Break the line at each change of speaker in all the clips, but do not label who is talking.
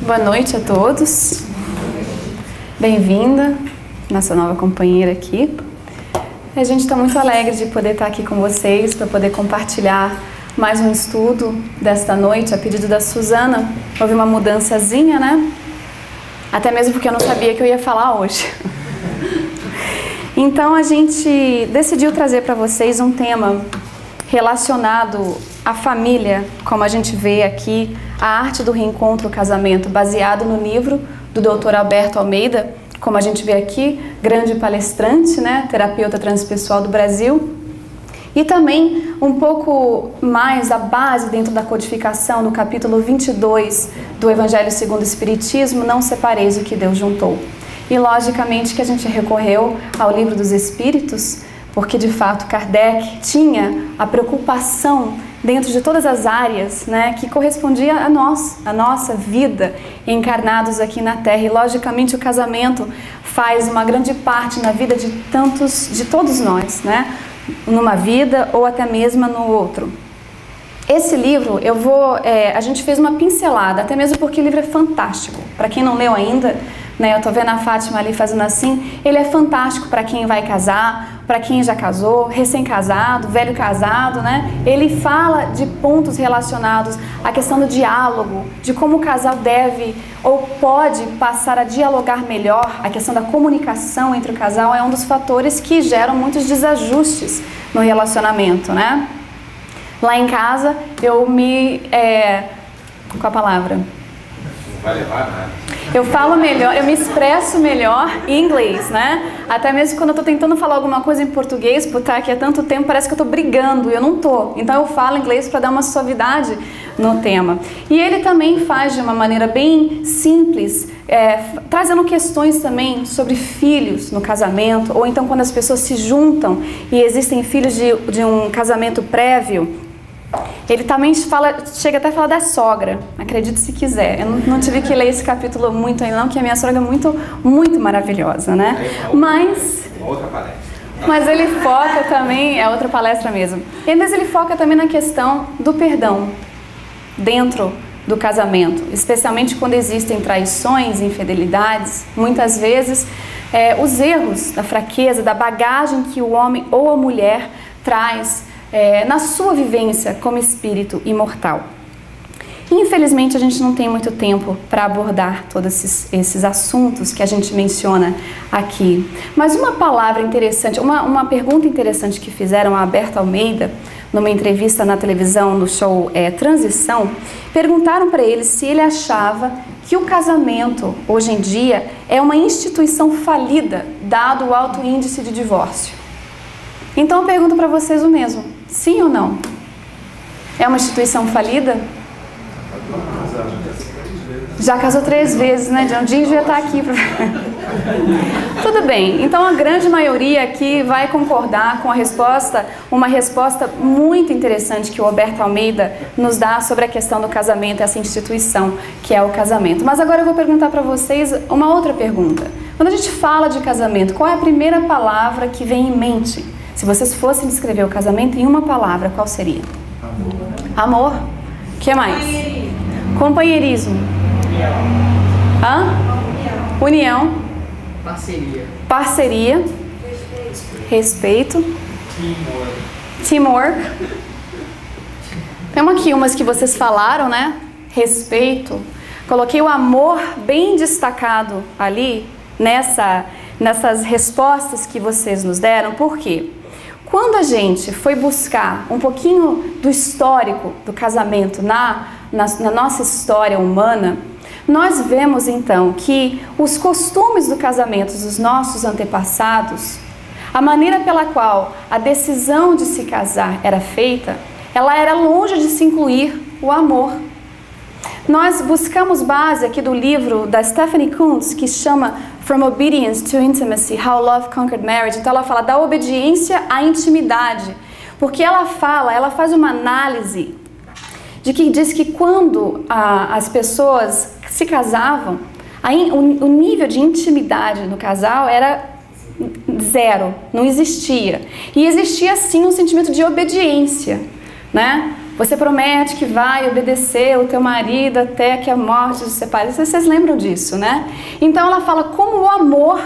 Boa noite a todos. Bem-vinda, nossa nova companheira aqui. A gente está muito alegre de poder estar aqui com vocês para poder compartilhar mais um estudo desta noite, a pedido da Suzana. Houve uma mudançazinha, né? Até mesmo porque eu não sabia que eu ia falar hoje. Então a gente decidiu trazer para vocês um tema relacionado à família, como a gente vê aqui, a arte do reencontro, o casamento, baseado no livro do Dr. Alberto Almeida, como a gente vê aqui, grande palestrante, né, terapeuta transpessoal do Brasil. E também um pouco mais a base dentro da codificação, no capítulo 22 do Evangelho segundo o Espiritismo, não separeis o que Deus juntou. E logicamente que a gente recorreu ao Livro dos Espíritos, porque de fato Kardec tinha a preocupação dentro de todas as áreas, né, que correspondia a nós, a nossa vida encarnados aqui na Terra. E logicamente o casamento faz uma grande parte na vida de todos nós, né, numa vida ou até mesmo no outro. Esse livro a gente fez uma pincelada, até mesmo porque o livro é fantástico. Para quem não leu ainda, né, eu tô vendo a Fátima ali fazendo assim, ele é fantástico para quem vai casar, para quem já casou, recém-casado, velho casado, né? Ele fala de pontos relacionados à questão do diálogo, de como o casal deve ou pode passar a dialogar melhor. A questão da comunicação entre o casal é um dos fatores que geram muitos desajustes no relacionamento, né? Lá em casa, qual a palavra?
Não vai levar nada.
Eu falo melhor, eu me expresso melhor em inglês, né? Até mesmo quando eu tô tentando falar alguma coisa em português, por estar aqui há tanto tempo, parece que eu tô brigando, e eu não tô. Então eu falo inglês para dar uma suavidade no tema. E ele também faz de uma maneira bem simples, trazendo questões também sobre filhos no casamento, ou então quando as pessoas se juntam e existem filhos de um casamento prévio. Ele também chega até a falar da sogra, acredite se quiser. Eu não tive que ler esse capítulo muito ainda não, que a minha sogra é muito, muito maravilhosa, né? Mas ele foca também, é outra palestra mesmo. Mas ele foca também na questão do perdão dentro do casamento, especialmente quando existem traições, infidelidades, muitas vezes os erros, da fraqueza, da bagagem que o homem ou a mulher traz na sua vivência como espírito imortal. Infelizmente a gente não tem muito tempo para abordar todos esses assuntos que a gente menciona aqui. Mas uma palavra interessante, uma pergunta interessante que fizeram a Alberto Almeida numa entrevista na televisão no show Transição, perguntaram para ele se ele achava que o casamento hoje em dia é uma instituição falida dado o alto índice de divórcio. Então eu pergunto para vocês o mesmo, sim ou não? É uma instituição falida? Já casou 3 vezes, né? Um dia já está aqui. Tudo bem, então a grande maioria aqui vai concordar com a resposta, uma resposta muito interessante que o Alberto Almeida nos dá sobre a questão do casamento, essa instituição que é o casamento. Mas agora eu vou perguntar para vocês uma outra pergunta. Quando a gente fala de casamento, qual é a primeira palavra que vem em mente? Se vocês fossem descrever o casamento em uma palavra, qual seria? Amor. O que mais? Companheirismo. União. Parceria. Respeito. Teamwork. Temos aqui umas que vocês falaram, né? Respeito. Coloquei o amor bem destacado ali nessas respostas que vocês nos deram. Por quê? Quando a gente foi buscar um pouquinho do histórico do casamento na nossa história humana, nós vemos então que os costumes do casamento dos nossos antepassados, a maneira pela qual a decisão de se casar era feita, ela era longe de se incluir o amor. Nós buscamos base aqui do livro da Stephanie Coontz, que chama From Obedience to Intimacy, How Love Conquered Marriage. Então ela fala da obediência à intimidade, porque ela faz uma análise de que diz que quando as pessoas se casavam, o nível de intimidade no casal era zero, não existia. E existia sim um sentimento de obediência, né? Você promete que vai obedecer o teu marido até que a morte os separe. Vocês lembram disso, né? Então ela fala como o amor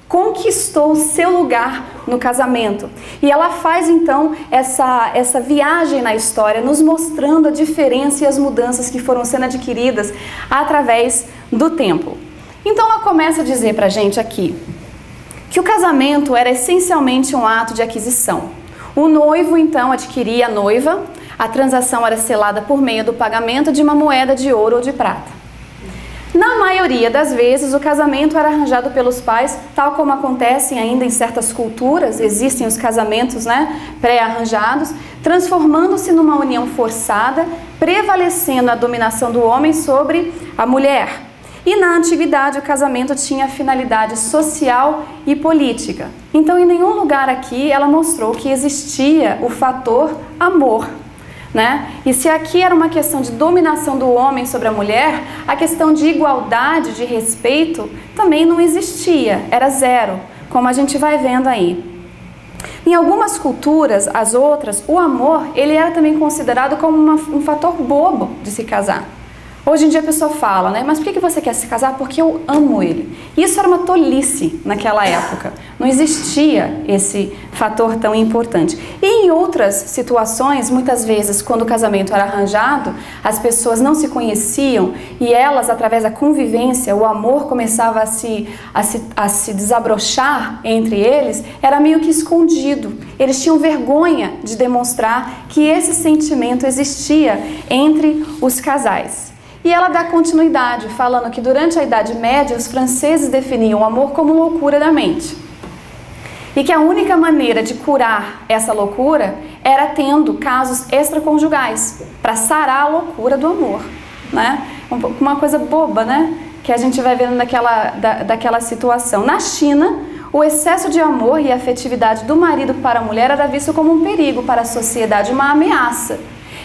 conquistou o seu lugar no casamento. E ela faz então essa viagem na história, nos mostrando a diferença e as mudanças que foram sendo adquiridas através do tempo. Então ela começa a dizer pra gente aqui que o casamento era essencialmente um ato de aquisição. O noivo então adquiria a noiva, a transação era selada por meio do pagamento de uma moeda de ouro ou de prata. Na maioria das vezes, o casamento era arranjado pelos pais, tal como acontece ainda em certas culturas, existem os casamentos, né, pré-arranjados, transformando-se numa união forçada, prevalecendo a dominação do homem sobre a mulher. E na antiguidade o casamento tinha finalidade social e política. Então em nenhum lugar aqui ela mostrou que existia o fator amor, né? E se aqui era uma questão de dominação do homem sobre a mulher, a questão de igualdade, de respeito, também não existia, era zero, como a gente vai vendo aí. Em algumas culturas, as outras, o amor ele era também considerado como um fator bobo de se casar. Hoje em dia a pessoa fala, né? Mas por que você quer se casar? Porque eu amo ele. Isso era uma tolice naquela época. Não existia esse fator tão importante. E em outras situações, muitas vezes, quando o casamento era arranjado, as pessoas não se conheciam e elas, através da convivência, o amor começava a se desabrochar entre eles, era meio que escondido. Eles tinham vergonha de demonstrar que esse sentimento existia entre os casais. E ela dá continuidade, falando que durante a Idade Média os franceses definiam o amor como loucura da mente. E que a única maneira de curar essa loucura era tendo casos extraconjugais, para sarar a loucura do amor, né? Uma coisa boba, né? Que a gente vai vendo daquela situação. Na China, o excesso de amor e afetividade do marido para a mulher era visto como um perigo para a sociedade, uma ameaça.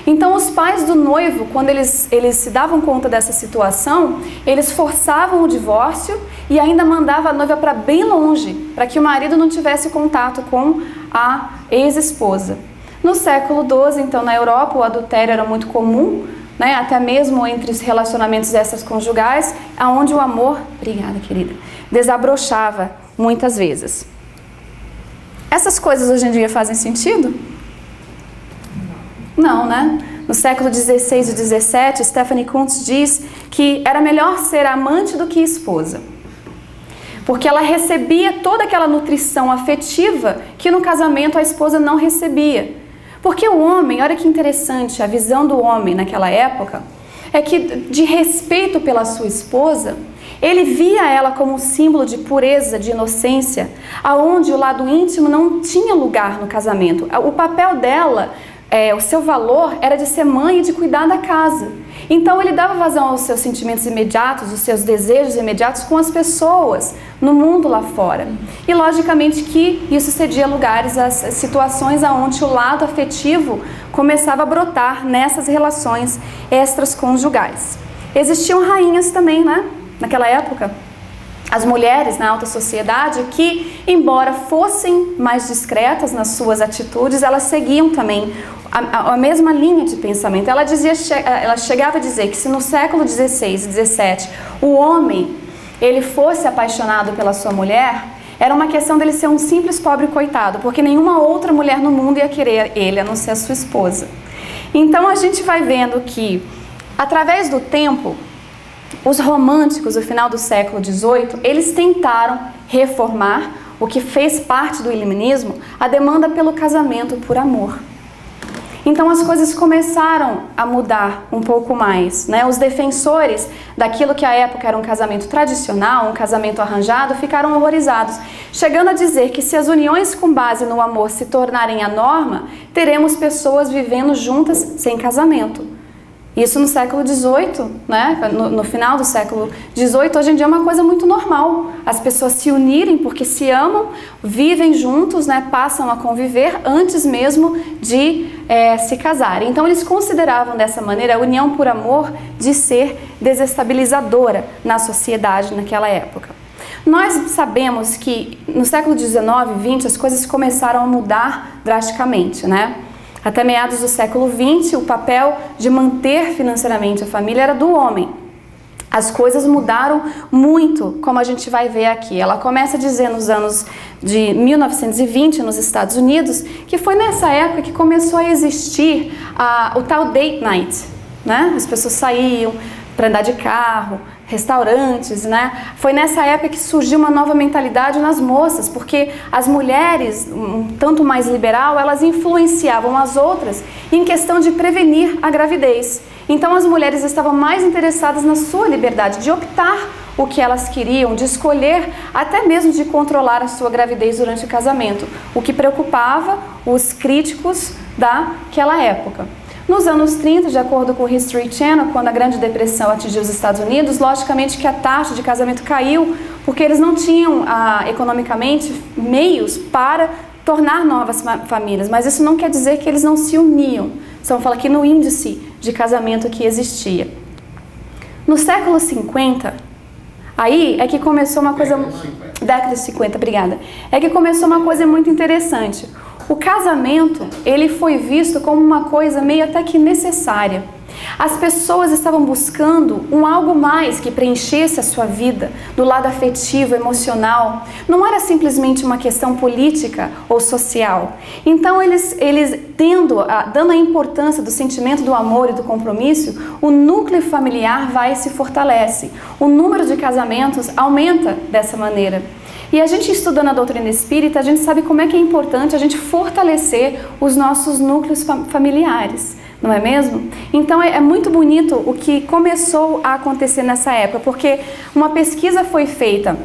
Então os pais do noivo, quando eles se davam conta dessa situação, eles forçavam o divórcio e ainda mandavam a noiva para bem longe, para que o marido não tivesse contato com a ex-esposa. No século XII, então, na Europa, o adultério era muito comum, né, até mesmo entre os relacionamentos extraconjugais, onde o amor, obrigada querida, desabrochava muitas vezes. Essas coisas hoje em dia fazem sentido? Não, né? No século XVI e XVII, Stephanie Kuntz diz que era melhor ser amante do que esposa, porque ela recebia toda aquela nutrição afetiva que no casamento a esposa não recebia. Porque o homem, olha que interessante, a visão do homem naquela época é que, de respeito pela sua esposa, ele via ela como um símbolo de pureza, de inocência, aonde o lado íntimo não tinha lugar no casamento. O papel dela, o seu valor era de ser mãe e de cuidar da casa. Então ele dava vazão aos seus sentimentos imediatos, os seus desejos imediatos com as pessoas no mundo lá fora. E logicamente que isso cedia lugares às situações onde o lado afetivo começava a brotar nessas relações extraconjugais. Existiam rainhas também, né? Naquela época. As mulheres na alta sociedade que, embora fossem mais discretas nas suas atitudes, elas seguiam também a mesma linha de pensamento. Ela chegava a dizer que se no século XVI e XVII o homem ele fosse apaixonado pela sua mulher, era uma questão dele ser um simples pobre coitado, porque nenhuma outra mulher no mundo ia querer ele, a não ser a sua esposa. Então a gente vai vendo que, através do tempo, os românticos, no final do século XVIII, eles tentaram reformar o que fez parte do iluminismo, a demanda pelo casamento por amor. Então as coisas começaram a mudar um pouco mais, né? Os defensores daquilo que à época era um casamento tradicional, um casamento arranjado, ficaram horrorizados, chegando a dizer que se as uniões com base no amor se tornarem a norma, teremos pessoas vivendo juntas sem casamento. Isso no século XVIII, né? No final do século XVIII, hoje em dia é uma coisa muito normal. As pessoas se unirem porque se amam, vivem juntos, né? Passam a conviver antes mesmo de se casarem. Então eles consideravam dessa maneira a união por amor de ser desestabilizadora na sociedade naquela época. Nós sabemos que no século XIX e XX as coisas começaram a mudar drasticamente, né? Até meados do século XX, o papel de manter financeiramente a família era do homem. As coisas mudaram muito, como a gente vai ver aqui. Ela começa a dizer nos anos de 1920 nos Estados Unidos, que foi nessa época que começou a existir o tal date night, né? As pessoas saíam para andar de carro, restaurantes, né? Foi nessa época que surgiu uma nova mentalidade nas moças, porque as mulheres, um tanto mais liberal, elas influenciavam as outras em questão de prevenir a gravidez. Então as mulheres estavam mais interessadas na sua liberdade de optar o que elas queriam, de escolher, até mesmo de controlar a sua gravidez durante o casamento, o que preocupava os críticos daquela época. Nos anos 30, de acordo com o History Channel, quando a Grande Depressão atingiu os Estados Unidos, logicamente que a taxa de casamento caiu, porque eles não tinham economicamente meios para tornar novas famílias, mas isso não quer dizer que eles não se uniam. Então, fala aqui no índice de casamento que existia. No século 50, aí é que começou uma coisa... Década de 50, obrigada. É que começou uma coisa muito interessante. O casamento, ele foi visto como uma coisa meio até que necessária. As pessoas estavam buscando algo mais que preenchesse a sua vida, do lado afetivo, emocional. Não era simplesmente uma questão política ou social. Então, eles dando a importância do sentimento do amor e do compromisso, o núcleo familiar vai e se fortalece. O número de casamentos aumenta dessa maneira. E a gente estudando a doutrina espírita, a gente sabe como é que é importante a gente fortalecer os nossos núcleos familiares, não é mesmo? Então é muito bonito o que começou a acontecer nessa época, porque uma pesquisa foi feita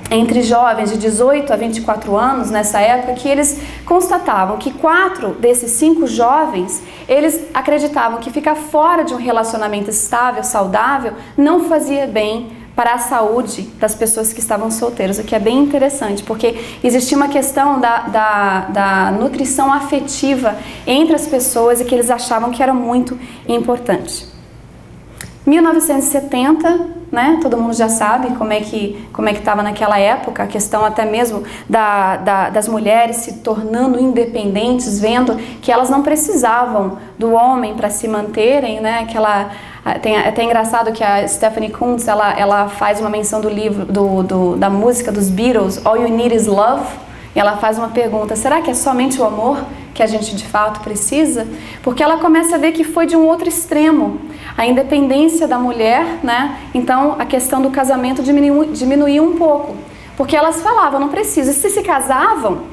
entre jovens de 18 a 24 anos nessa época, que eles constatavam que 4 desses 5 jovens, eles acreditavam que ficar fora de um relacionamento estável, saudável, não fazia bem para a saúde das pessoas que estavam solteiras, o que é bem interessante, porque existia uma questão da nutrição afetiva entre as pessoas e que eles achavam que era muito importante. 1970, né, todo mundo já sabe como é que estava naquela época, a questão até mesmo das mulheres se tornando independentes, vendo que elas não precisavam do homem para se manterem, né, é até engraçado que a Stephanie Kuntz, ela faz uma menção do livro, da música dos Beatles, All You Need Is Love, e ela faz uma pergunta, será que é somente o amor que a gente de fato precisa? Porque ela começa a ver que foi de um outro extremo, a independência da mulher, né? Então a questão do casamento diminuiu um pouco, porque elas falavam, não precisa, se casavam,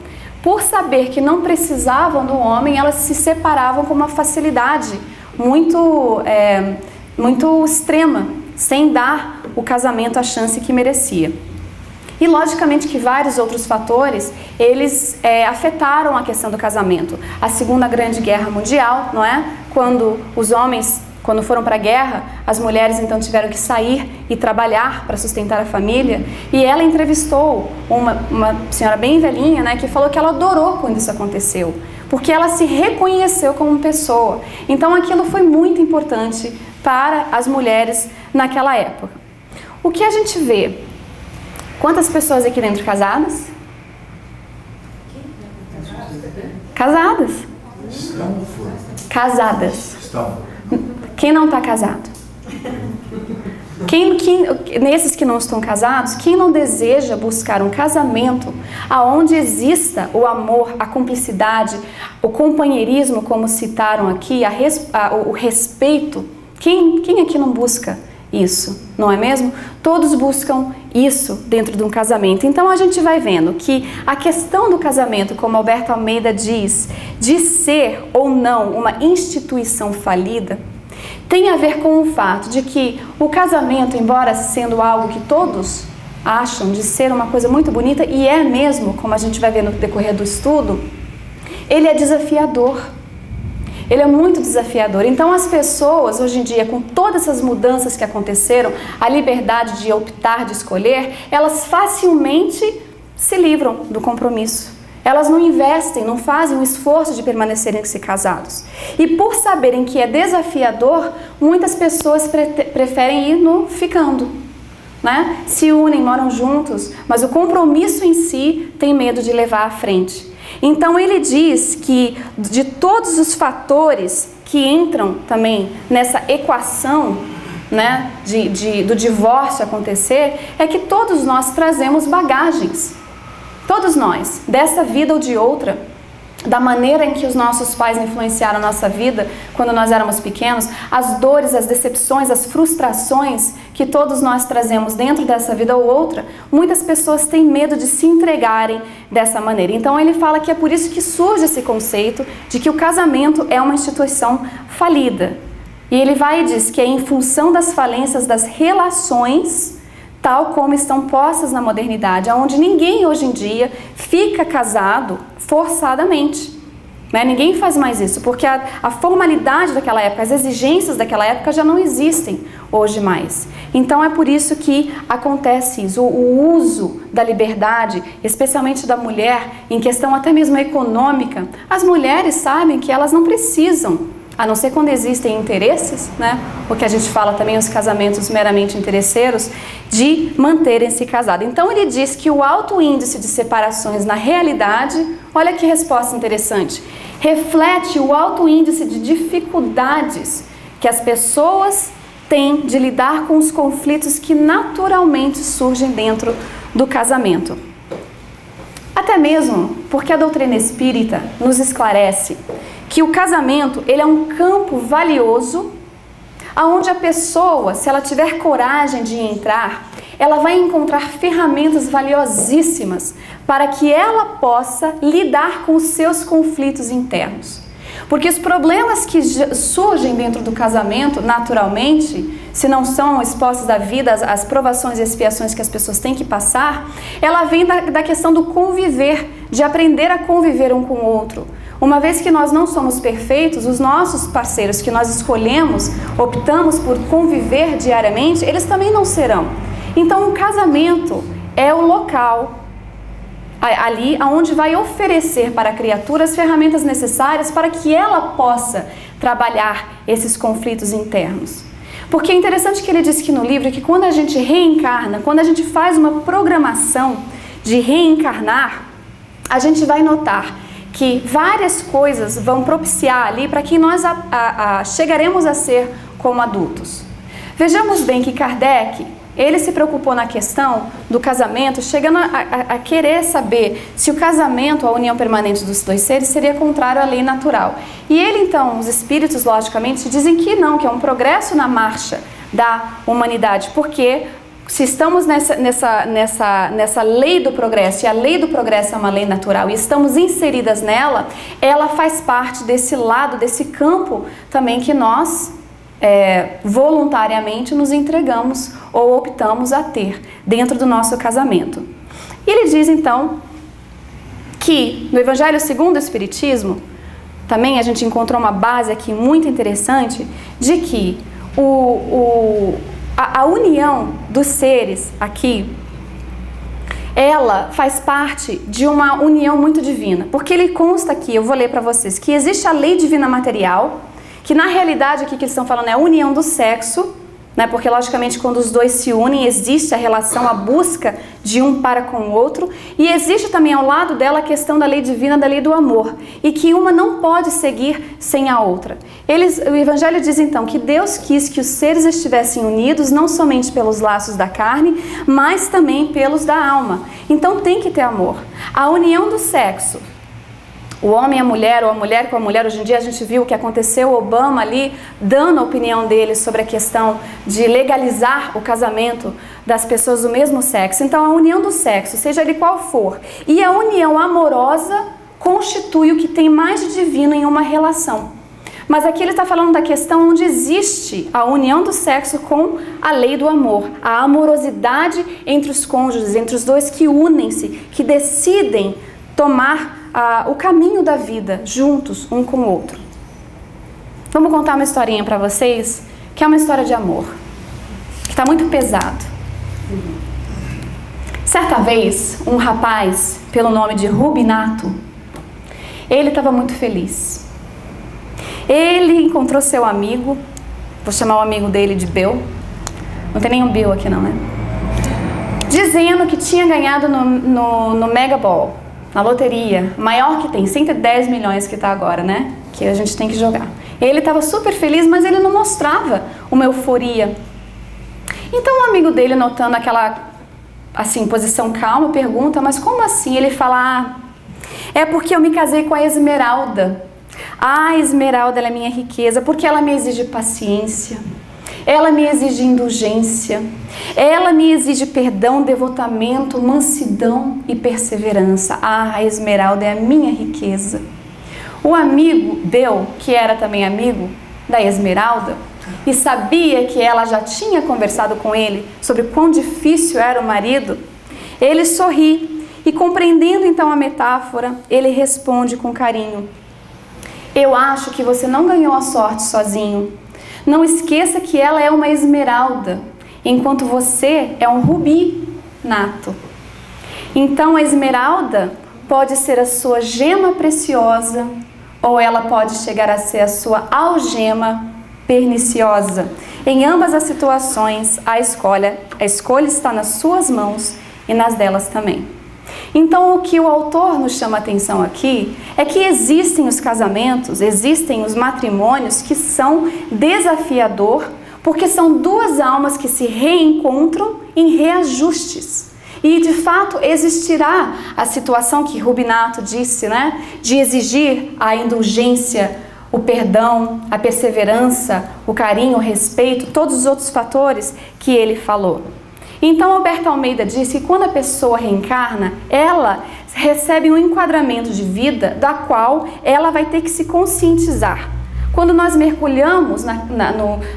por saber que não precisavam do homem, elas se separavam com uma facilidade muito extrema, sem dar o casamento a chance que merecia. E logicamente que vários outros fatores, eles afetaram a questão do casamento. A Segunda Grande Guerra Mundial, não é? Quando os homens, quando foram para a guerra, as mulheres então tiveram que sair e trabalhar para sustentar a família. E ela entrevistou uma senhora bem velhinha, né, que falou que ela adorou quando isso aconteceu, porque ela se reconheceu como pessoa. Então aquilo foi muito importante para as mulheres naquela época. O que a gente vê? Quantas pessoas aqui dentro casadas? Casadas. Casadas. Quem não está casado? Nesses que não estão casados, quem não deseja buscar um casamento aonde exista o amor, a cumplicidade, o companheirismo, como citaram aqui, o respeito? Quem aqui não busca isso, não é mesmo? Todos buscam isso dentro de um casamento. Então a gente vai vendo que a questão do casamento, como Alberto Almeida diz, de ser ou não uma instituição falida, tem a ver com o fato de que o casamento, embora sendo algo que todos acham de ser uma coisa muito bonita, e é mesmo, como a gente vai ver no decorrer do estudo, ele é desafiador. Ele é muito desafiador. Então as pessoas, hoje em dia, com todas essas mudanças que aconteceram, a liberdade de optar, de escolher, elas facilmente se livram do compromisso. Elas não investem, não fazem o esforço de permanecerem casados. E por saberem que é desafiador, muitas pessoas preferem ir no ficando, né? Se unem, moram juntos, mas o compromisso em si tem medo de levar à frente. Então ele diz que de todos os fatores que entram também nessa equação, né, do divórcio acontecer, é que todos nós trazemos bagagens. Todos nós, dessa vida ou de outra, da maneira em que os nossos pais influenciaram a nossa vida quando nós éramos pequenos, as dores, as decepções, as frustrações que todos nós trazemos dentro dessa vida ou outra, muitas pessoas têm medo de se entregarem dessa maneira. Então ele fala que é por isso que surge esse conceito de que o casamento é uma instituição falida. E ele vai e diz que é em função das falências das relações, tal como estão postas na modernidade, onde ninguém hoje em dia fica casado forçadamente. Né? Ninguém faz mais isso, porque a formalidade daquela época, as exigências daquela época já não existem hoje mais. Então é por isso que acontece isso, o uso da liberdade, especialmente da mulher, em questão até mesmo econômica. As mulheres sabem que elas não precisam, a não ser quando existem interesses, né? O que a gente fala também, os casamentos meramente interesseiros, de manterem-se casados. Então ele diz que o alto índice de separações na realidade, olha que resposta interessante, reflete o alto índice de dificuldades que as pessoas têm de lidar com os conflitos que naturalmente surgem dentro do casamento. Até mesmo porque a doutrina espírita nos esclarece que o casamento, ele é um campo valioso, aonde a pessoa, se ela tiver coragem de entrar, ela vai encontrar ferramentas valiosíssimas para que ela possa lidar com os seus conflitos internos. Porque os problemas que surgem dentro do casamento, naturalmente, se não são expostos à vida, as provações e expiações que as pessoas têm que passar, ela vem da questão do conviver, de aprender a conviver um com o outro. Uma vez que nós não somos perfeitos, os nossos parceiros que nós escolhemos, optamos por conviver diariamente, eles também não serão. Então o casamento é o local ali onde vai oferecer para a criatura as ferramentas necessárias para que ela possa trabalhar esses conflitos internos. Porque é interessante que ele diz que no livro que quando a gente reencarna, quando a gente faz uma programação de reencarnar, a gente vai notar que várias coisas vão propiciar ali para que nós chegaremos a ser como adultos. Vejamos bem que Kardec, ele se preocupou na questão do casamento, chegando a querer saber se o casamento, a união permanente dos dois seres, seria contrário à lei natural. E ele então, os espíritos, logicamente, dizem que não, que é um progresso na marcha da humanidade, porque se estamos nessa lei do progresso, e a lei do progresso é uma lei natural, e estamos inseridas nela, ela faz parte desse lado, desse campo também que nós voluntariamente nos entregamos ou optamos a ter dentro do nosso casamento. E ele diz então que no Evangelho segundo o Espiritismo, também a gente encontrou uma base aqui muito interessante de que a união dos seres aqui, ela faz parte de uma união muito divina, porque ele consta aqui, eu vou ler para vocês, que existe a lei divina material, que na realidade aqui que eles estão falando é a união do sexo, né? Porque logicamente quando os dois se unem existe a relação, a busca de um para com o outro, e existe também ao lado dela a questão da lei divina, da lei do amor, e que uma não pode seguir sem a outra. O Evangelho diz então que Deus quis que os seres estivessem unidos não somente pelos laços da carne, mas também pelos da alma. Então tem que ter amor. A união do sexo, o homem e a mulher, ou a mulher com a mulher, hoje em dia a gente viu o que aconteceu, o Obama ali dando a opinião dele sobre a questão de legalizar o casamento das pessoas do mesmo sexo. Então a união do sexo, seja ele qual for, e a união amorosa constitui o que tem mais de divino em uma relação. Mas aqui ele está falando da questão onde existe a união do sexo com a lei do amor, a amorosidade entre os cônjuges, entre os dois que unem-se, que decidem tomar o caminho da vida juntos, um com o outro. Vamos contar uma historinha para vocês, que é uma história de amor, que está muito pesado. Certa vez, um rapaz, pelo nome de Rubinato, ele estava muito feliz. Ele encontrou seu amigo, vou chamar o amigo dele de Bill, não tem nenhum Bill aqui não, né? Dizendo que tinha ganhado no Mega Ball, na loteria, maior que tem, 110 milhões que está agora, né? Que a gente tem que jogar. Ele estava super feliz, mas ele não mostrava uma euforia. Então o amigo dele, notando aquela, assim, posição calma, pergunta, mas como assim? Ele fala, é porque eu me casei com a Esmeralda. A Esmeralda, ela é minha riqueza, porque ela me exige paciência, ela me exige indulgência, ela me exige perdão, devotamento, mansidão e perseverança. A Esmeralda é a minha riqueza. O amigo Deu, que era também amigo da Esmeralda, e sabia que ela já tinha conversado com ele sobre quão difícil era o marido, ele sorri e, compreendendo então a metáfora, ele responde com carinho: eu acho que você não ganhou a sorte sozinho. Não esqueça que ela é uma esmeralda, enquanto você é um rubi nato. Então a esmeralda pode ser a sua gema preciosa, ou ela pode chegar a ser a sua algema perniciosa. Em ambas as situações, a escolha está nas suas mãos e nas delas também. Então, o que o autor nos chama a atenção aqui é que existem os casamentos, existem os matrimônios que são desafiador, porque são duas almas que se reencontram em reajustes. E, de fato, existirá a situação que Rubinato disse, né, de exigir a indulgência, o perdão, a perseverança, o carinho, o respeito, todos os outros fatores que ele falou. Então, Alberto Almeida disse que quando a pessoa reencarna, ela recebe um enquadramento de vida da qual ela vai ter que se conscientizar. Quando nós mergulhamos,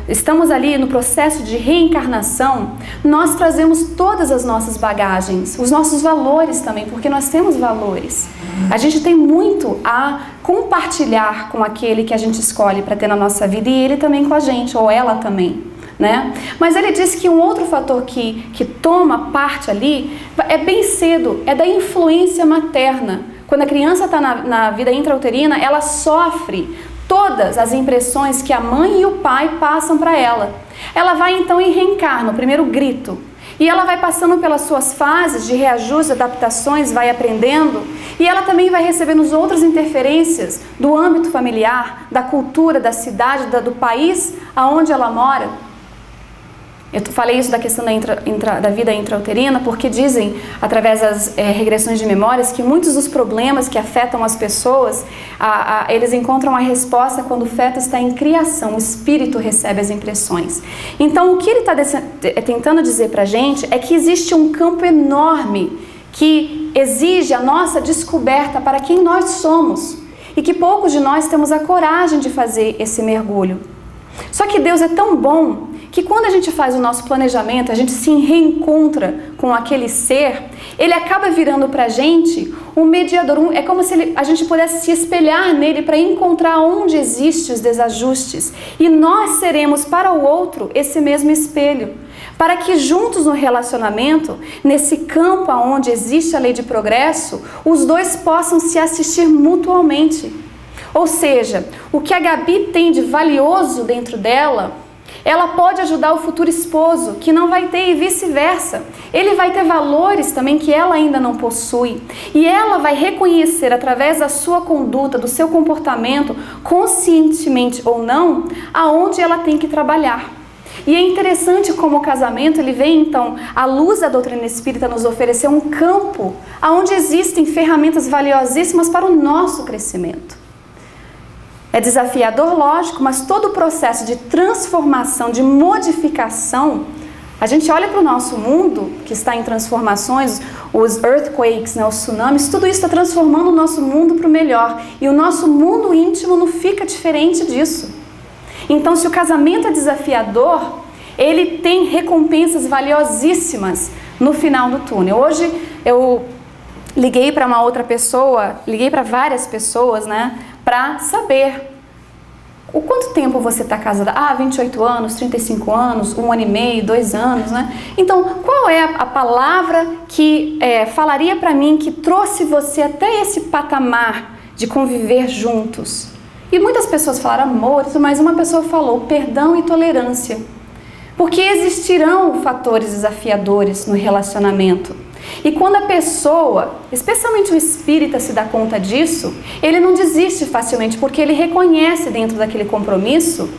estamos ali no processo de reencarnação, nós trazemos todas as nossas bagagens, os nossos valores também, porque nós temos valores. A gente tem muito a compartilhar com aquele que a gente escolhe para ter na nossa vida e ele também com a gente, ou ela também, né? Mas ele disse que um outro fator que toma parte ali é bem cedo, é da influência materna. Quando a criança está na vida intrauterina, ela sofre todas as impressões que a mãe e o pai passam para ela. Ela vai então e reencarna, o primeiro grito. E ela vai passando pelas suas fases de reajuste, adaptações, vai aprendendo. E ela também vai recebendo as outras interferências do âmbito familiar, da cultura, da cidade, do país aonde ela mora. Eu falei isso da questão da vida intrauterina porque dizem, através das regressões de memórias, que muitos dos problemas que afetam as pessoas, eles encontram a resposta quando o feto está em criação, o espírito recebe as impressões. Então, o que ele está tentando dizer para a gente é que existe um campo enorme que exige a nossa descoberta para quem nós somos e que poucos de nós temos a coragem de fazer esse mergulho. Só que Deus é tão bom que quando a gente faz o nosso planejamento, a gente se reencontra com aquele ser, ele acaba virando para a gente um mediador, é como se a gente pudesse se espelhar nele para encontrar onde existem os desajustes. E nós seremos para o outro esse mesmo espelho, para que juntos no relacionamento, nesse campo onde existe a lei de progresso, os dois possam se assistir mutuamente. Ou seja, o que a Gabi tem de valioso dentro dela, ela pode ajudar o futuro esposo, que não vai ter, e vice-versa. Ele vai ter valores também que ela ainda não possui. E ela vai reconhecer, através da sua conduta, do seu comportamento, conscientemente ou não, aonde ela tem que trabalhar. E é interessante como o casamento, ele vem então, à luz da doutrina espírita, nos oferecer um campo onde existem ferramentas valiosíssimas para o nosso crescimento. É desafiador, lógico, mas todo o processo de transformação, de modificação, a gente olha para o nosso mundo, que está em transformações, os earthquakes, né, os tsunamis, tudo isso está transformando o nosso mundo para o melhor. E o nosso mundo íntimo não fica diferente disso. Então, se o casamento é desafiador, ele tem recompensas valiosíssimas no final do túnel. Hoje, eu liguei para uma outra pessoa, liguei para várias pessoas, né, para saber o quanto tempo você está casada. 28 anos, 35 anos, 1 ano e meio, 2 anos, né? Então, qual é a palavra que falaria para mim que trouxe você até esse patamar de conviver juntos? E muitas pessoas falaram amor, mas uma pessoa falou perdão e tolerância. Porque existirão fatores desafiadores no relacionamento. E quando a pessoa, especialmente o espírita, se dá conta disso, ele não desiste facilmente, porque ele reconhece dentro daquele compromisso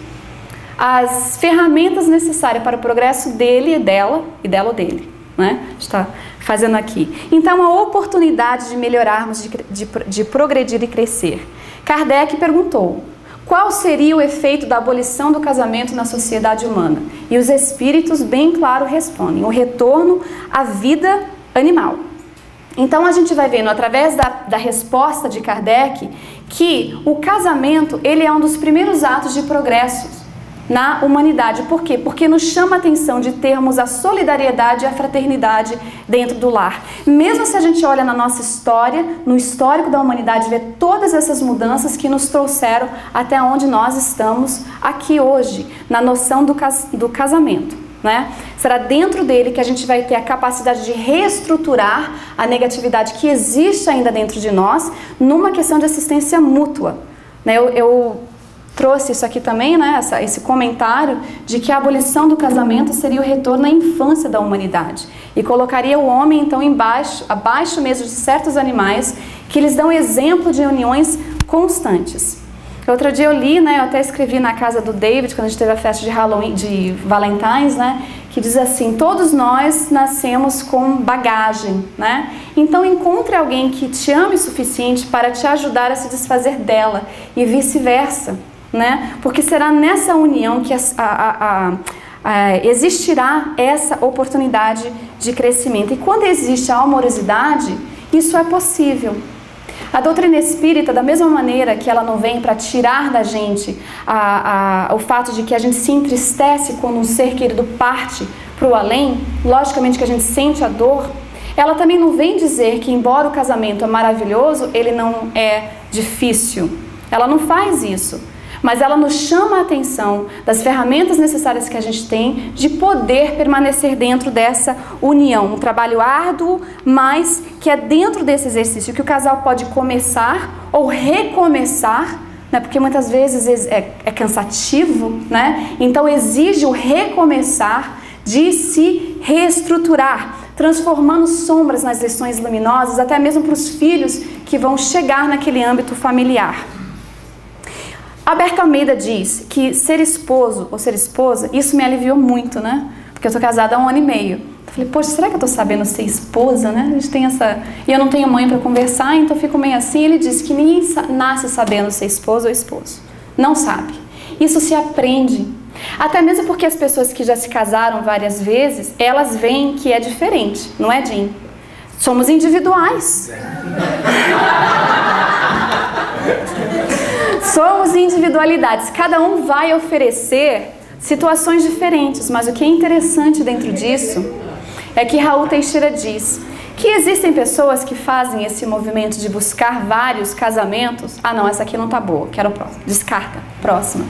as ferramentas necessárias para o progresso dele e dela ou dele, né? A gente está fazendo aqui. Então, a oportunidade de melhorarmos, de progredir e crescer. Kardec perguntou: qual seria o efeito da abolição do casamento na sociedade humana? E os espíritos bem claro respondem: o retorno à vida animal. Então a gente vai vendo através da resposta de Kardec que o casamento, ele é um dos primeiros atos de progresso na humanidade. Por quê? Porque nos chama a atenção de termos a solidariedade e a fraternidade dentro do lar. Mesmo se a gente olha na nossa história, no histórico da humanidade, vê todas essas mudanças que nos trouxeram até onde nós estamos aqui hoje, na noção do casamento, né? Será dentro dele que a gente vai ter a capacidade de reestruturar a negatividade que existe ainda dentro de nós, numa questão de assistência mútua, né? Eu trouxe isso aqui também, né, esse comentário de que a abolição do casamento seria o retorno à infância da humanidade e colocaria o homem então abaixo mesmo de certos animais que lhes dão exemplo de uniões constantes. Outro dia eu li, né, eu até escrevi na casa do David quando a gente teve a festa de Halloween, de Valentine's, né, que diz assim: todos nós nascemos com bagagem, né? Então encontre alguém que te ame o suficiente para te ajudar a se desfazer dela e vice-versa, né? Porque será nessa união que existirá essa oportunidade de crescimento. E quando existe a amorosidade, isso é possível. A doutrina espírita, da mesma maneira que ela não vem para tirar da gente o fato de que a gente se entristece quando um ser querido parte para o além, logicamente que a gente sente a dor, ela também não vem dizer que, embora o casamento é maravilhoso, ele não é difícil. Ela não faz isso. Mas ela nos chama a atenção das ferramentas necessárias que a gente tem de poder permanecer dentro dessa união. Um trabalho árduo, mas que é dentro desse exercício que o casal pode começar ou recomeçar, né? Porque muitas vezes é cansativo, né? Então exige o recomeçar, de se reestruturar, transformando sombras nas lições luminosas, até mesmo para os filhos que vão chegar naquele âmbito familiar. Alberto Almeida diz que ser esposo ou ser esposa, isso me aliviou muito, né? Porque eu tô casada há 1 ano e meio. Eu falei, poxa, será que eu tô sabendo ser esposa, né? A gente tem essa... E eu não tenho mãe para conversar, então eu fico meio assim. Ele diz que ninguém nasce sabendo ser esposa ou esposo. Não sabe. Isso se aprende. Até mesmo porque as pessoas que já se casaram várias vezes, elas veem que é diferente, não é, Jim? Somos individuais. Somos individualidades, cada um vai oferecer situações diferentes, mas o que é interessante dentro disso é que Raul Teixeira diz que existem pessoas que fazem esse movimento de buscar vários casamentos. Ah não, essa aqui não tá boa, quero o próximo, descarta, próxima.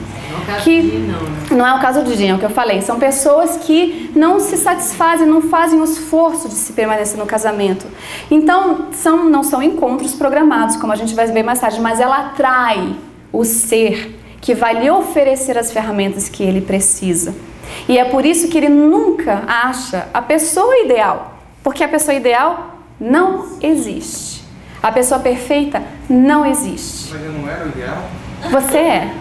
Não é o caso de Jean, é o que eu falei, são pessoas que não se satisfazem, não fazem o esforço de se permanecer no casamento. Então, não são encontros programados, como a gente vai ver mais tarde, mas ela atrai o ser que vai lhe oferecer as ferramentas que ele precisa. E é por isso que ele nunca acha a pessoa ideal, porque a pessoa ideal não existe. A pessoa perfeita não existe.
Mas eu não era o ideal?
Você é.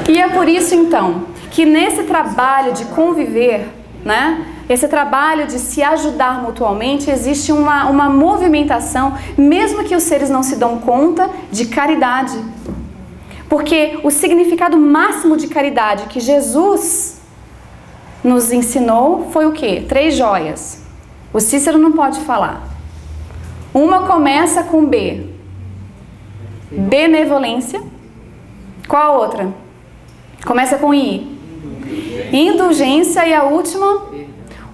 E é por isso então que nesse trabalho de conviver, né, esse trabalho de se ajudar mutuamente, existe uma movimentação, mesmo que os seres não se dão conta, de caridade. Porque o significado máximo de caridade que Jesus nos ensinou foi o quê? 3 joias. O Cícero não pode falar. Uma começa com B. Benevolência. Qual a outra? Começa com I. Indulgência. E a última,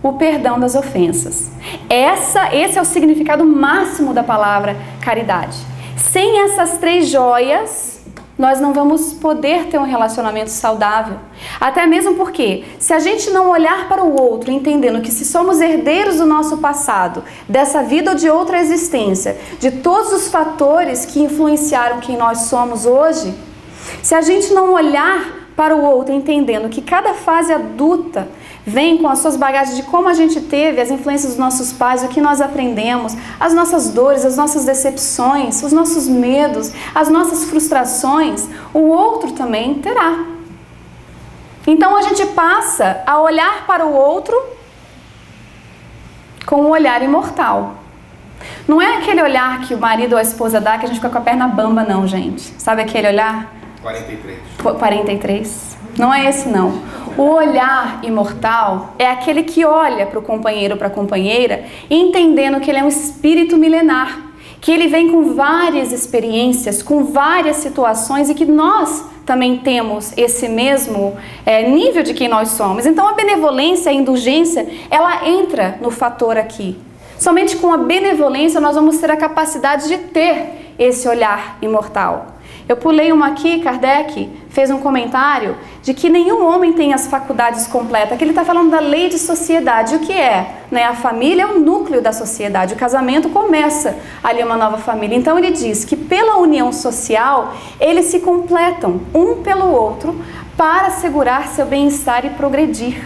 o perdão das ofensas. Esse é o significado máximo da palavra caridade. Sem essas 3 joias, nós não vamos poder ter um relacionamento saudável. Até mesmo porque, se a gente não olhar para o outro, entendendo que se somos herdeiros do nosso passado, dessa vida ou de outra existência, de todos os fatores que influenciaram quem nós somos hoje, se a gente não olhar para o outro entendendo que cada fase adulta vem com as suas bagagens de como a gente teve, as influências dos nossos pais, o que nós aprendemos, as nossas dores, as nossas decepções, os nossos medos, as nossas frustrações, o outro também terá. Então a gente passa a olhar para o outro com um olhar imortal. Não é aquele olhar que o marido ou a esposa dá que a gente fica com a perna bamba, não, gente. Sabe aquele olhar?
43.
43. Não é esse, não. O olhar imortal é aquele que olha para o companheiro ou para a companheira entendendo que ele é um espírito milenar, que ele vem com várias experiências, com várias situações e que nós também temos esse mesmo nível de quem nós somos. Então a benevolência, a indulgência, ela entra no fator aqui. Somente com a benevolência nós vamos ter a capacidade de ter esse olhar imortal. Eu pulei uma aqui, Kardec fez um comentário de que nenhum homem tem as faculdades completas. Aqui ele está falando da lei de sociedade. O que é? A família é o núcleo da sociedade. O casamento começa ali uma nova família. Então ele diz que pela união social, eles se completam um pelo outro para assegurar seu bem-estar e progredir.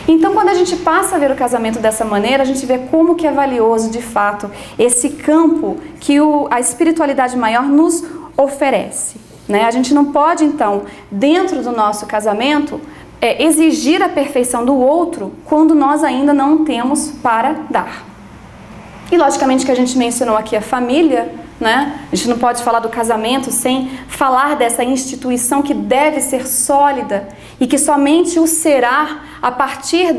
Então, quando a gente passa a ver o casamento dessa maneira, a gente vê como que é valioso, de fato, esse campo que a espiritualidade maior nos oferece. A gente não pode, então, dentro do nosso casamento, exigir a perfeição do outro quando nós ainda não temos para dar. E, logicamente, que a gente mencionou aqui a família, A gente não pode falar do casamento sem falar dessa instituição que deve ser sólida e que somente o será a partir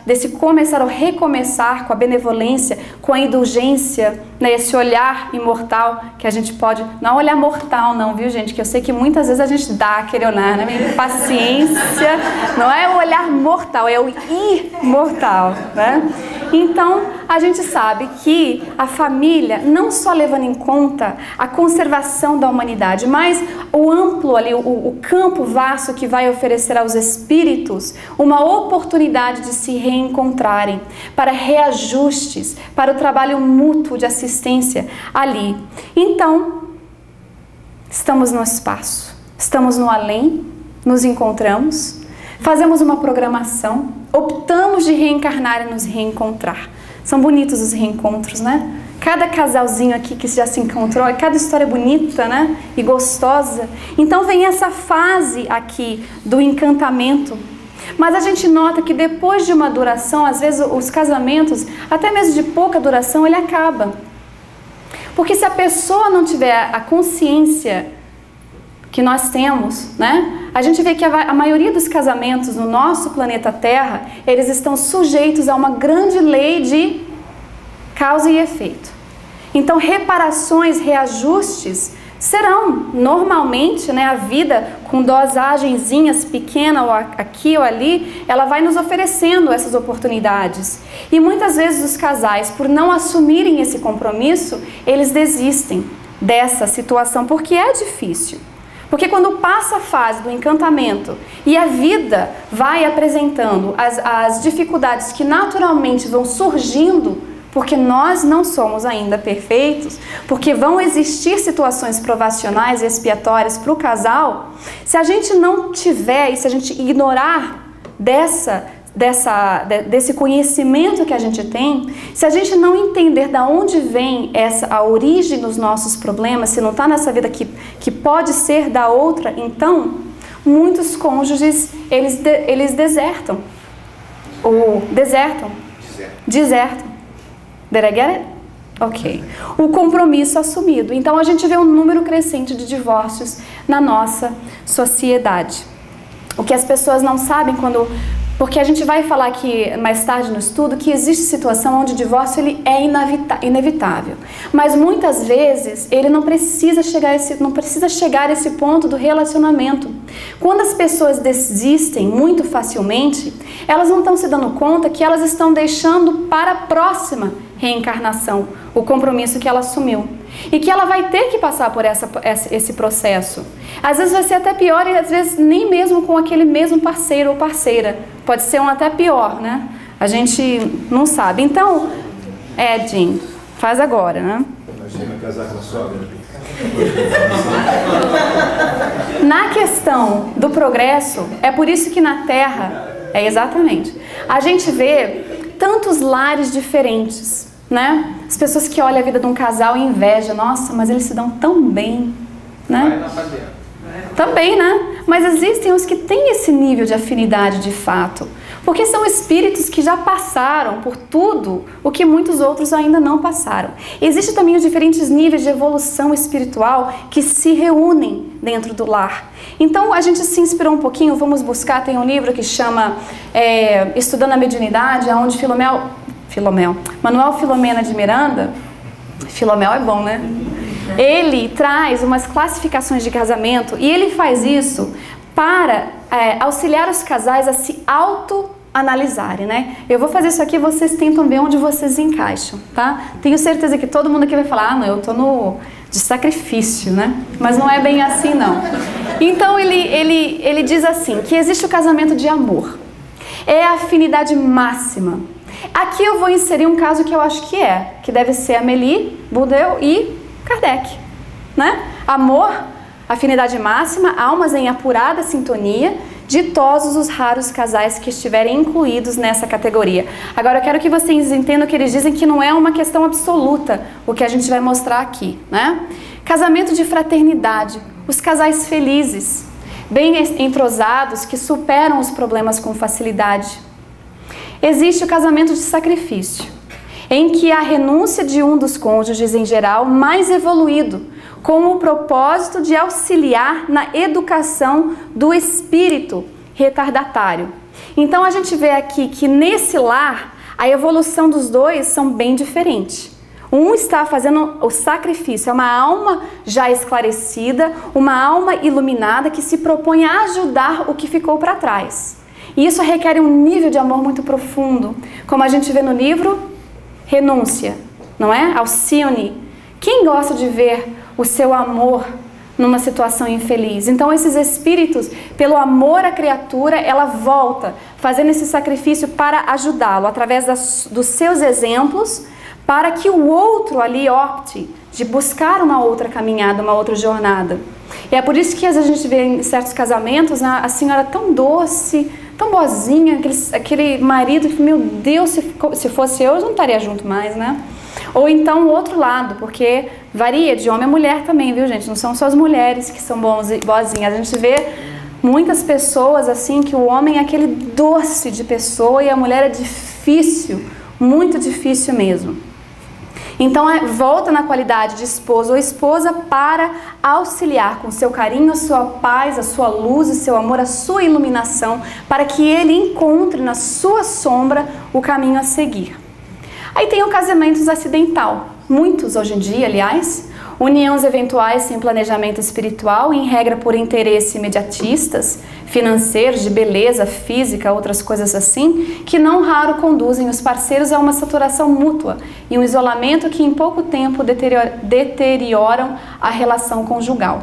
desse começar ou recomeçar com a benevolência, com a indulgência, esse olhar imortal que a gente pode... Não é um olhar mortal não, viu, gente? Que eu sei que muitas vezes a gente dá aquele olhar, Paciência, não é o olhar mortal, é o imortal, Então, a gente sabe que a família, não só levando em conta a conservação da humanidade, mas o amplo ali, o campo vasto que vai oferecer aos espíritos uma oportunidade de se reencontrarem, para reajustes, para o trabalho mútuo de assistência ali. Então, estamos no espaço, estamos no além, nos encontramos, fazemos uma programação, optamos de reencarnar e nos reencontrar. São bonitos os reencontros, Cada casalzinho aqui que já se encontrou, cada história bonita, E gostosa. Então vem essa fase aqui do encantamento. Mas a gente nota que depois de uma duração, às vezes os casamentos, até mesmo de pouca duração, ele acaba. Porque se a pessoa não tiver a consciência que nós temos, A gente vê que a maioria dos casamentos no nosso planeta Terra, eles estão sujeitos a uma grande lei de causa e efeito. Então, reparações, reajustes serão normalmente, a vida com dosagenzinhas pequenas ou aqui ou ali, ela vai nos oferecendo essas oportunidades. E muitas vezes os casais, por não assumirem esse compromisso, eles desistem dessa situação, porque é difícil. Porque quando passa a fase do encantamento e a vida vai apresentando as dificuldades que naturalmente vão surgindo, porque nós não somos ainda perfeitos, porque vão existir situações provacionais e expiatórias para o casal, se a gente não tiver e se a gente ignorar desse conhecimento que a gente tem, se a gente não entender de onde vem a origem dos nossos problemas, se não está nessa vida que pode ser da outra, então muitos cônjuges eles desertam. Ou desertam. Did I get it? Ok. O compromisso assumido. Então a gente vê um número crescente de divórcios na nossa sociedade. O que as pessoas não sabem porque a gente vai falar aqui mais tarde no estudo que existe situação onde o divórcio ele é inevitável. Mas muitas vezes ele não precisa chegar a esse ponto do relacionamento. Quando as pessoas desistem muito facilmente, elas não estão se dando conta que elas estão deixando para a próxima reencarnação o compromisso que ela assumiu. E que ela vai ter que passar por esse processo. Às vezes vai ser até pior e às vezes nem mesmo com aquele mesmo parceiro ou parceira. Pode ser até pior, A gente não sabe. Então, Jim, faz agora,
Imagina casar com a sogra.
Na questão do progresso, é por isso que na Terra É exatamente. A gente vê tantos lares diferentes, né? As pessoas que olham a vida de um casal e invejam, nossa, mas eles se dão tão bem, né? Também, né? Mas existem os que têm esse nível de afinidade de fato, porque são espíritos que já passaram por tudo o que muitos outros ainda não passaram. Existem também os diferentes níveis de evolução espiritual que se reúnem dentro do lar. Então a gente se inspirou um pouquinho, vamos buscar, tem um livro que chama Estudando a Mediunidade, onde Manuel Filomena de Miranda, Filomel é bom, né? Ele traz umas classificações de casamento e ele faz isso para auxiliar os casais a se autoanalisarem, né? Eu vou fazer isso aqui, vocês tentam ver onde vocês encaixam, tá? Tenho certeza que todo mundo aqui vai falar, não, eu tô de sacrifício, né? Mas não é bem assim, não. Então ele diz assim, que existe o casamento de amor. É a afinidade máxima. Aqui eu vou inserir um caso que eu acho que deve ser Amélie, Bourdieu e Kardec, né? Amor, afinidade máxima, almas em apurada sintonia, ditosos os raros casais que estiverem incluídos nessa categoria. Agora eu quero que vocês entendam que eles dizem que não é uma questão absoluta o que a gente vai mostrar aqui, né? Casamento de fraternidade, os casais felizes, bem entrosados, que superam os problemas com facilidade. Existe o casamento de sacrifício, em que a renúncia de um dos cônjuges em geral mais evoluído, com o propósito de auxiliar na educação do espírito retardatário. Então a gente vê aqui que nesse lar a evolução dos dois são bem diferentes. Um está fazendo o sacrifício, é uma alma já esclarecida, uma alma iluminada que se propõe a ajudar o que ficou para trás. E isso requer um nível de amor muito profundo, como a gente vê no livro Renúncia, não é? Alcione. Quem gosta de ver o seu amor numa situação infeliz? Então esses espíritos, pelo amor à criatura, ela volta fazendo esse sacrifício para ajudá-lo, através dos seus exemplos, para que o outro ali opte de buscar uma outra caminhada, uma outra jornada. E é por isso que às vezes a gente vê em certos casamentos, né, a senhora tão doce, tão boazinha, aquele marido que, meu Deus, se fosse eu não estaria junto mais, né? Ou então o outro lado, porque varia de homem a mulher também, viu, gente? Não são só as mulheres que são boazinhas. A gente vê muitas pessoas assim, que o homem é aquele doce de pessoa e a mulher é difícil, muito difícil mesmo. Então volta na qualidade de esposo ou esposa para auxiliar com seu carinho, a sua paz, a sua luz, o seu amor, a sua iluminação, para que ele encontre na sua sombra o caminho a seguir. Aí tem o casamento acidental. Muitos hoje em dia, aliás, uniões eventuais sem planejamento espiritual, em regra por interesse imediatistas, financeiros, de beleza, física, outras coisas assim, que não raro conduzem os parceiros a uma saturação mútua e um isolamento que em pouco tempo deterioram a relação conjugal.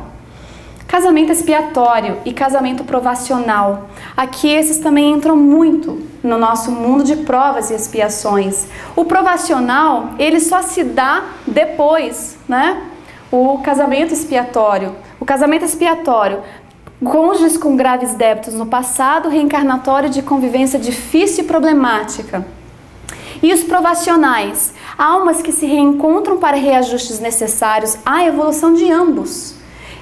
Casamento expiatório e casamento provacional. Aqui esses também entram muito no nosso mundo de provas e expiações. O provacional, ele só se dá depois, né? O casamento expiatório. O casamento expiatório, cônjuges com graves débitos no passado, reencarnatório de convivência difícil e problemática. E os provacionais, almas que se reencontram para reajustes necessários à evolução de ambos.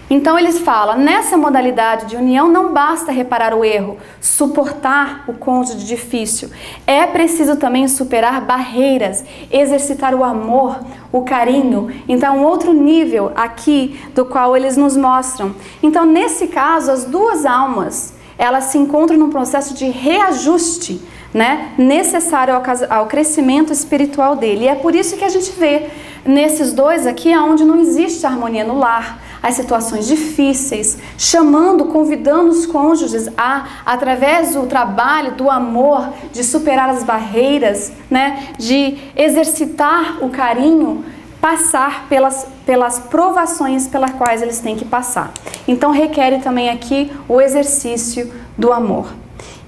Então eles falam, nessa modalidade de união não basta reparar o erro, suportar o cônjuge difícil. É preciso também superar barreiras, exercitar o amor, o carinho. Então outro nível aqui do qual eles nos mostram. Então nesse caso as duas almas, elas se encontram num processo de reajuste, né, necessário ao crescimento espiritual dele. E é por isso que a gente vê nesses dois aqui onde não existe harmonia no lar, as situações difíceis, chamando, convidando os cônjuges a, através do trabalho, do amor, de superar as barreiras, né, de exercitar o carinho, passar pelas provações pelas quais eles têm que passar. Então requer também aqui o exercício do amor.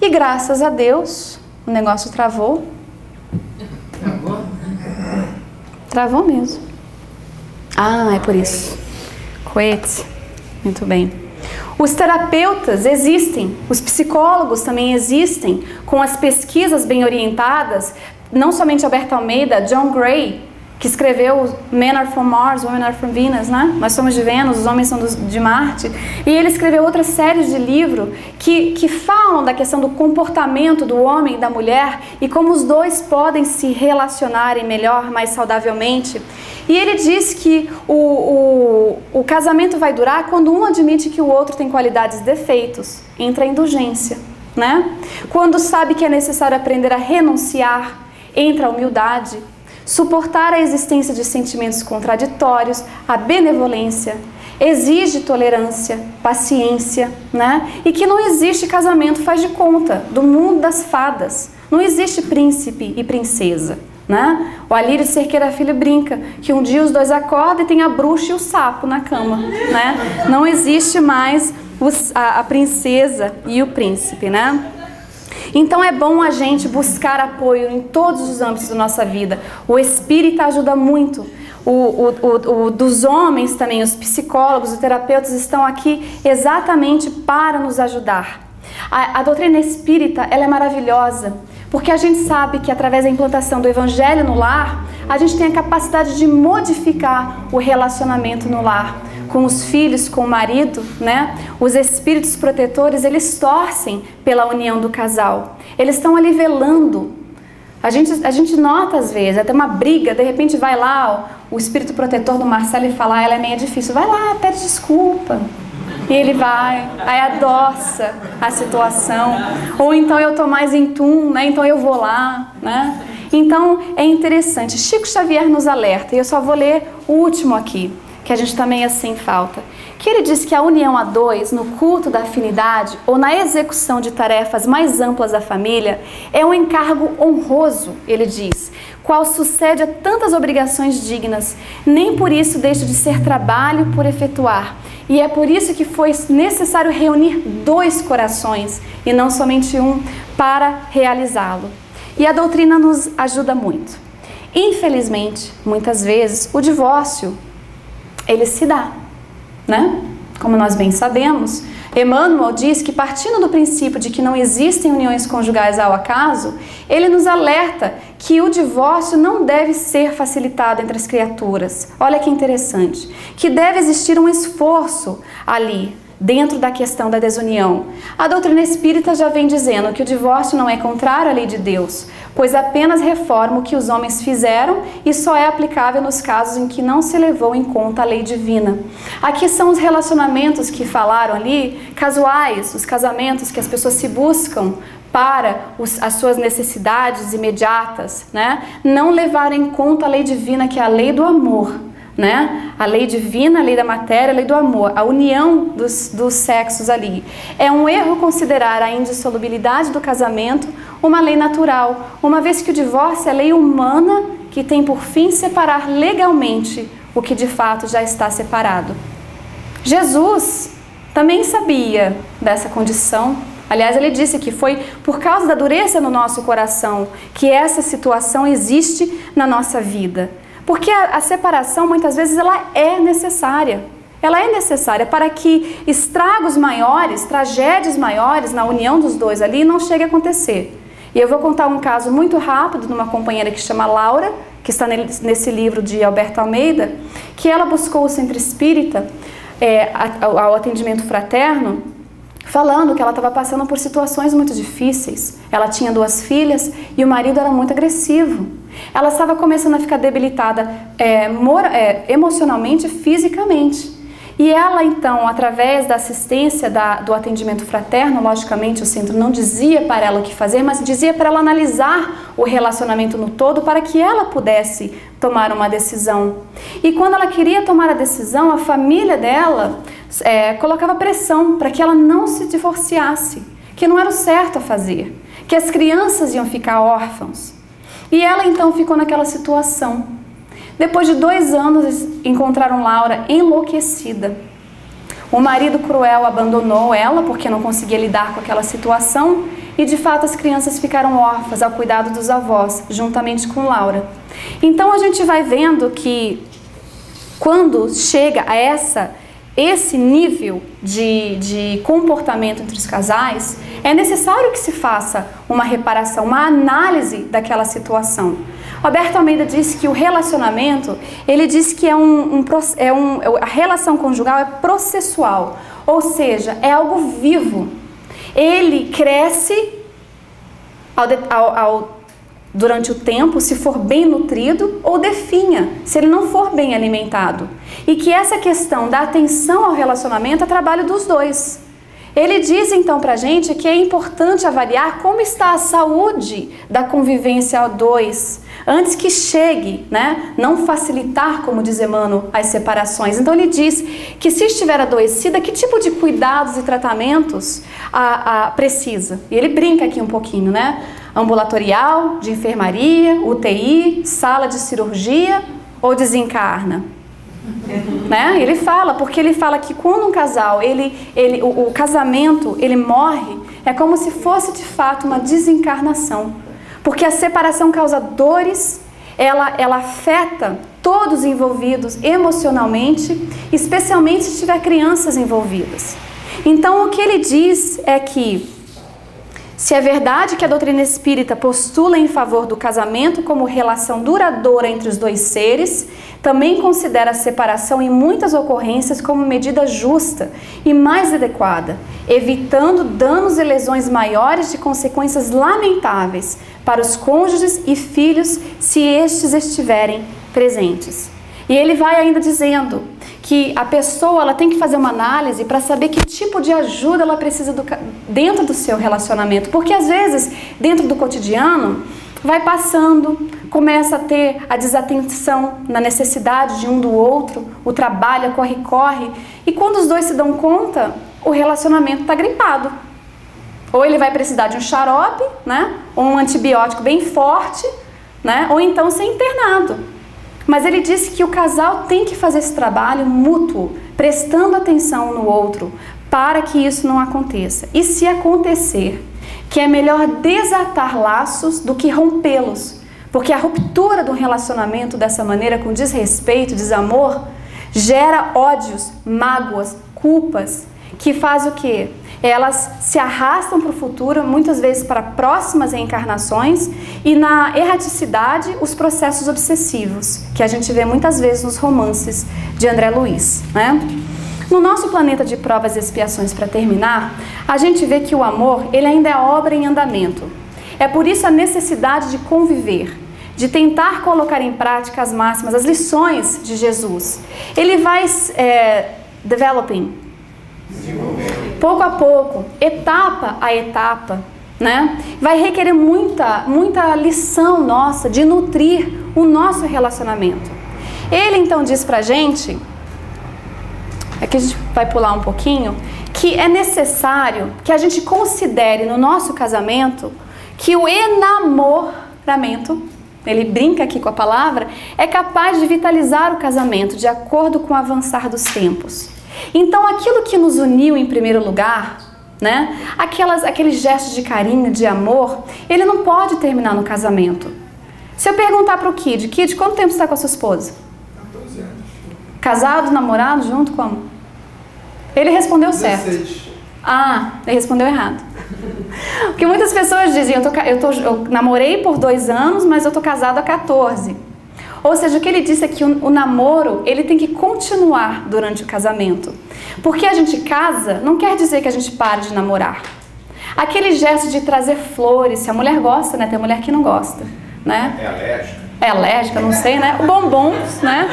E graças a Deus, o negócio travou.
Travou?
Travou mesmo. Ah, é por isso. Coete. Muito bem. Os terapeutas existem, os psicólogos também existem, com as pesquisas bem orientadas, não somente Alberto Almeida, John Gray, que escreveu Men Are From Mars, Women Are From Venus, né? Nós somos de Vênus, os homens são de Marte. E ele escreveu outras séries de livros que falam da questão do comportamento do homem e da mulher e como os dois podem se relacionarem melhor, mais saudavelmente. E ele diz que o casamento vai durar quando um admite que o outro tem qualidades e defeitos. Entra a indulgência, né? Quando sabe que é necessário aprender a renunciar, entra a humildade. Suportar a existência de sentimentos contraditórios, a benevolência, exige tolerância, paciência, né? E que não existe casamento faz de conta, do mundo das fadas. Não existe príncipe e princesa, né? O Alírio de Cerqueira Filho brinca que um dia os dois acordam e tem a bruxa e o sapo na cama, né? Não existe mais a princesa e o príncipe, né? Então é bom a gente buscar apoio em todos os âmbitos da nossa vida. O espírita ajuda muito. Dos homens também, os psicólogos, os terapeutas estão aqui exatamente para nos ajudar. A doutrina espírita, ela é maravilhosa, porque a gente sabe que através da implantação do evangelho no lar, a gente tem a capacidade de modificar o relacionamento no lar. Com os filhos, com o marido, né? Os espíritos protetores, eles torcem pela união do casal. Eles estão ali velando. A gente nota às vezes, até uma briga, de repente vai lá o espírito protetor do Marcelo e fala, ela é meio difícil. Vai lá, pede desculpa. E ele vai, aí adoça a situação. Ou então eu tô mais em tum, né? Então eu vou lá, né? Então é interessante. Chico Xavier nos alerta, e eu só vou ler o último aqui, que a gente também assim falta, que ele diz que a união a dois no culto da afinidade ou na execução de tarefas mais amplas da família é um encargo honroso, ele diz, qual sucede a tantas obrigações dignas, nem por isso deixa de ser trabalho por efetuar, e é por isso que foi necessário reunir dois corações e não somente um para realizá-lo. E a doutrina nos ajuda muito. Infelizmente, muitas vezes, o divórcio ele se dá, né? Como nós bem sabemos, Emmanuel diz que, partindo do princípio de que não existem uniões conjugais ao acaso, ele nos alerta que o divórcio não deve ser facilitado entre as criaturas. Olha que interessante, que deve existir um esforço ali, dentro da questão da desunião. A doutrina espírita já vem dizendo que o divórcio não é contrário à lei de Deus, pois apenas reforma o que os homens fizeram e só é aplicável nos casos em que não se levou em conta a lei divina. Aqui são os relacionamentos que falaram ali, casuais, os casamentos que as pessoas se buscam para as suas necessidades imediatas, né? Não levar em conta a lei divina, que é a lei do amor, né? A lei divina, a lei da matéria, a lei do amor, a união dos sexos ali. É um erro considerar a indissolubilidade do casamento uma lei natural, uma vez que o divórcio é lei humana que tem por fim separar legalmente o que de fato já está separado. Jesus também sabia dessa condição. Aliás, ele disse que foi por causa da dureza no nosso coração que essa situação existe na nossa vida. Porque a separação, muitas vezes, ela é necessária. Ela é necessária para que estragos maiores, tragédias maiores na união dos dois ali não chegue a acontecer. E eu vou contar um caso muito rápido de uma companheira que se chama Laura, que está nesse livro de Alberto Almeida, que ela buscou o centro espírita, ao atendimento fraterno, falando que ela estava passando por situações muito difíceis. Ela tinha 2 filhas e o marido era muito agressivo. Ela estava começando a ficar debilitada emocionalmente e fisicamente. E ela, então, através da assistência do atendimento fraterno, logicamente o centro não dizia para ela o que fazer, mas dizia para ela analisar o relacionamento no todo para que ela pudesse tomar uma decisão. E quando ela queria tomar a decisão, a família dela colocava pressão para que ela não se divorciasse, que não era o certo a fazer, que as crianças iam ficar órfãos. E ela então ficou naquela situação. Depois de 2 anos, encontraram Laura enlouquecida. O marido cruel abandonou ela porque não conseguia lidar com aquela situação e, de fato, as crianças ficaram órfãs ao cuidado dos avós, juntamente com Laura. Então, a gente vai vendo que, quando chega a essa esse nível de comportamento entre os casais, é necessário que se faça uma reparação, uma análise daquela situação. Roberto Almeida diz que o relacionamento, ele diz que a relação conjugal é processual, ou seja, é algo vivo. Ele cresce durante o tempo, se for bem nutrido, ou definha, se ele não for bem alimentado. E que essa questão da atenção ao relacionamento é trabalho dos dois. Ele diz então pra gente que é importante avaliar como está a saúde da convivência a dois, antes que chegue, né? Não facilitar, como diz Emmanuel, as separações. Então ele diz que se estiver adoecida, que tipo de cuidados e tratamentos precisa? E ele brinca aqui um pouquinho, né? Ambulatorial, de enfermaria, UTI, sala de cirurgia ou desencarna? Né? Ele fala, porque ele fala que quando um casal, o casamento, ele morre, é como se fosse de fato uma desencarnação. Porque a separação causa dores, ela afeta todos os envolvidos emocionalmente, especialmente se tiver crianças envolvidas. Então o que ele diz é que, se é verdade que a doutrina espírita postula em favor do casamento como relação duradoura entre os dois seres, também considera a separação em muitas ocorrências como medida justa e mais adequada, evitando danos e lesões maiores de consequências lamentáveis para os cônjuges e filhos se estes estiverem presentes. E ele vai ainda dizendo que a pessoa ela tem que fazer uma análise para saber que tipo de ajuda ela precisa dentro do seu relacionamento. Porque às vezes, dentro do cotidiano, vai passando, começa a ter a desatenção na necessidade de um do outro, o trabalho, corre-corre. E quando os dois se dão conta, o relacionamento está gripado. Ou ele vai precisar de um xarope, né? Ou um antibiótico bem forte, né? Ou então ser internado. Mas ele disse que o casal tem que fazer esse trabalho mútuo, prestando atenção um no outro, para que isso não aconteça. E se acontecer, que é melhor desatar laços do que rompê-los, porque a ruptura do relacionamento dessa maneira, com desrespeito, desamor, gera ódios, mágoas, culpas, que faz o quê? Elas se arrastam para o futuro, muitas vezes para próximas reencarnações, e na erraticidade, os processos obsessivos, que a gente vê muitas vezes nos romances de André Luiz, né? No nosso planeta de provas e expiações, para terminar, a gente vê que o amor, ele ainda é obra em andamento. É por isso a necessidade de conviver, de tentar colocar em prática as máximas, as lições de Jesus. Ele vai developing, pouco a pouco, etapa a etapa, né? Vai requerer muita lição nossa de nutrir o nosso relacionamento. Ele então diz pra gente, aqui a gente vai pular um pouquinho, que é necessário que a gente considere no nosso casamento que o enamoramento, ele brinca aqui com a palavra, é capaz de vitalizar o casamento de acordo com o avançar dos tempos. Então aquilo que nos uniu em primeiro lugar, né, aqueles gestos de carinho, de amor, ele não pode terminar no casamento. Se eu perguntar para o Kid, quanto tempo você está com a sua esposa?
14 anos.
Casado, namorado, junto, como? Ele respondeu certo.
16.
Ah, ele respondeu errado. Porque muitas pessoas dizem, eu namorei por 2 anos, mas eu estou casado há 14. Ou seja, o que ele disse é que o namoro, ele tem que continuar durante o casamento. Porque a gente casa, não quer dizer que a gente pare de namorar. Aquele gesto de trazer flores, se a mulher gosta, né? Tem mulher que não gosta, né?
É alérgica?
É alérgica, não sei, né? Bombons, né?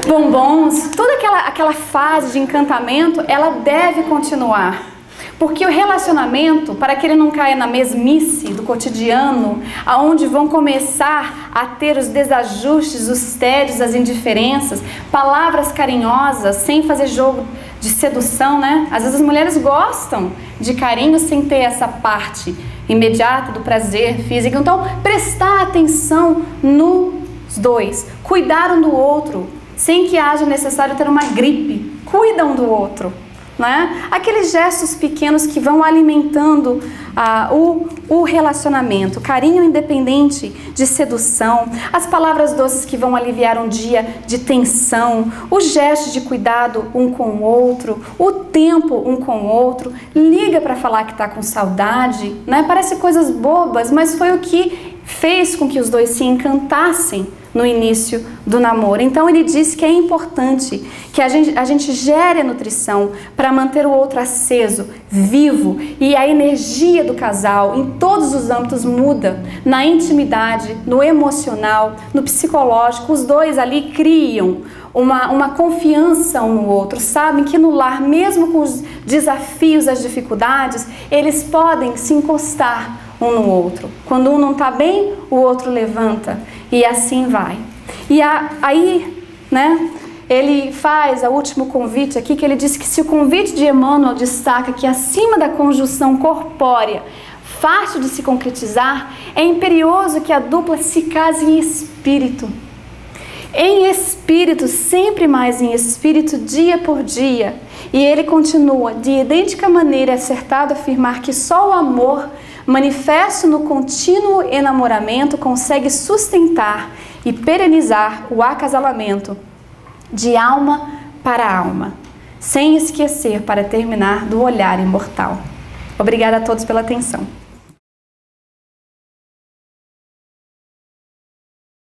Bombons, toda aquela fase de encantamento, ela deve continuar. Porque o relacionamento, para que ele não caia na mesmice do cotidiano, aonde vão começar a ter os desajustes, os tédios, as indiferenças, palavras carinhosas, sem fazer jogo de sedução, né? Às vezes as mulheres gostam de carinho sem ter essa parte imediata do prazer físico. Então, prestar atenção nos dois, cuidar um do outro, sem que haja necessário ter uma gripe. Cuida um do outro. né? Aqueles gestos pequenos que vão alimentando o relacionamento, carinho independente de sedução, as palavras doces que vão aliviar um dia de tensão, os gestos de cuidado um com o outro, o tempo um com o outro, liga para falar que está com saudade, né? Parece coisas bobas, mas foi o que fez com que os dois se encantassem no início do namoro. Então ele diz que é importante que a gente gere a nutrição para manter o outro aceso, vivo, e a energia do casal em todos os âmbitos muda, na intimidade, no emocional, no psicológico. Os dois ali criam uma confiança um no outro, sabem que no lar, mesmo com os desafios, as dificuldades, eles podem se encostar um no outro. Quando um não está bem, o outro levanta, e assim vai. E aí, né, ele faz o último convite aqui, que ele diz que se o convite de Emmanuel destaca que acima da conjunção corpórea, fácil de se concretizar, é imperioso que a dupla se case em espírito. Em espírito, sempre mais em espírito, dia por dia. E ele continua, de idêntica maneira é acertado afirmar que só o amor manifesto no contínuo enamoramento consegue sustentar e perenizar o acasalamento de alma para alma, sem esquecer, para terminar, do olhar imortal. Obrigada a todos pela atenção.